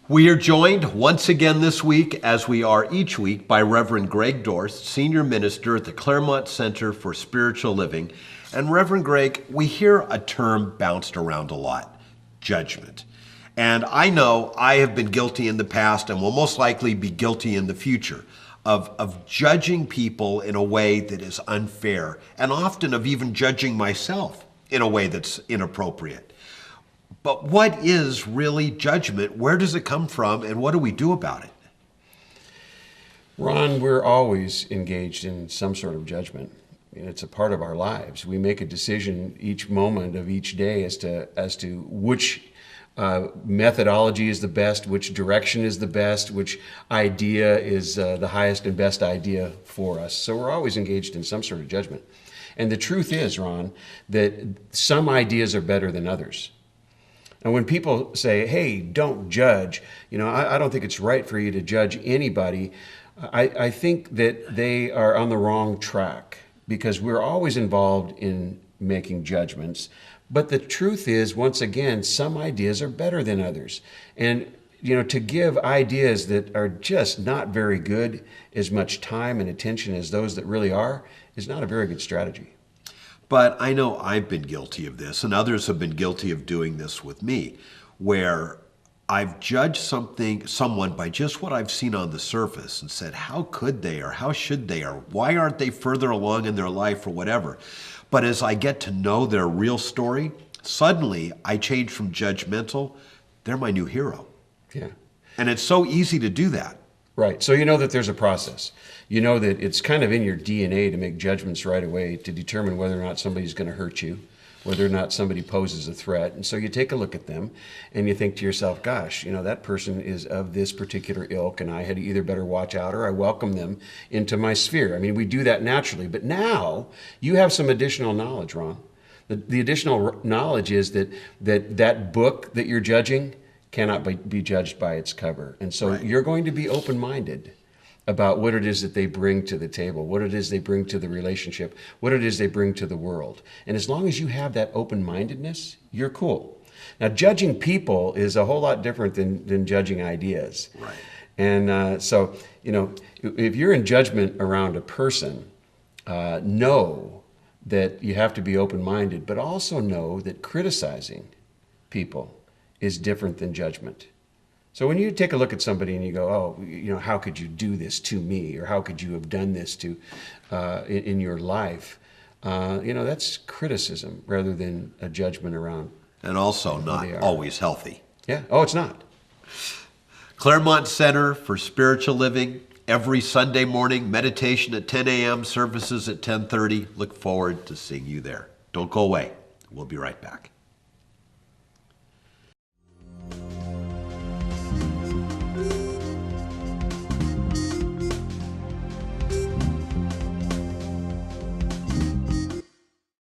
We are joined once again this week, as we are each week, by Reverend Greg Dorst, Senior Minister at the Claremont Center for Spiritual Living. And Reverend Greg, we hear a term bounced around a lot, judgment. And I know I have been guilty in the past and will most likely be guilty in the future of judging people in a way that is unfair, and often of even judging myself in a way that's inappropriate. But what is really judgment? Where does it come from, and what do we do about it? Ron, we're always engaged in some sort of judgment. It's a part of our lives. We make a decision each moment of each day as to which methodology is the best, which direction is the best, which idea is the highest and best idea for us. So we're always engaged in some sort of judgment. And the truth is, Ron, that some ideas are better than others. And when people say, hey, don't judge, I don't think it's right for you to judge anybody, I think that they are on the wrong track, because we're always involved in making judgments. But the truth is, once again, some ideas are better than others. And, to give ideas that are just not very good as much time and attention as those that really are is not a very good strategy. But I know I've been guilty of this, and others have been guilty of doing this with me, where I've judged someone by just what I've seen on the surface and said, how could they, or how should they, or why aren't they further along in their life, or whatever. But as I get to know their real story, suddenly I change from judgmental. They're my new hero. Yeah. And it's so easy to do that. Right. So you know that there's a process. You know that it's kind of in your DNA to make judgments right away to determine whether or not somebody's going to hurt you, whether or not somebody poses a threat. And so you take a look at them and you think to yourself, gosh, that person is of this particular ilk, and I had either better watch out or I welcome them into my sphere. I mean, we do that naturally. But now you have some additional knowledge, Ron. The additional knowledge is that book that you're judging cannot be judged by its cover. And so You're going to be open-minded about what it is that they bring to the table, what it is they bring to the relationship, what it is they bring to the world. And as long as you have that open-mindedness, you're cool. Now, judging people is a whole lot different than judging ideas. Right. And so, if you're in judgment around a person, know that you have to be open-minded, but also know that criticizing people is different than judgment. So when you take a look at somebody and you go, oh, how could you do this to me? Or how could you have done this in your life? That's criticism rather than a judgment around. And also not always healthy. Yeah. Oh, it's not. Claremont Center for Spiritual Living, every Sunday morning, meditation at 10 a.m., services at 10:30. Look forward to seeing you there. Don't go away. We'll be right back.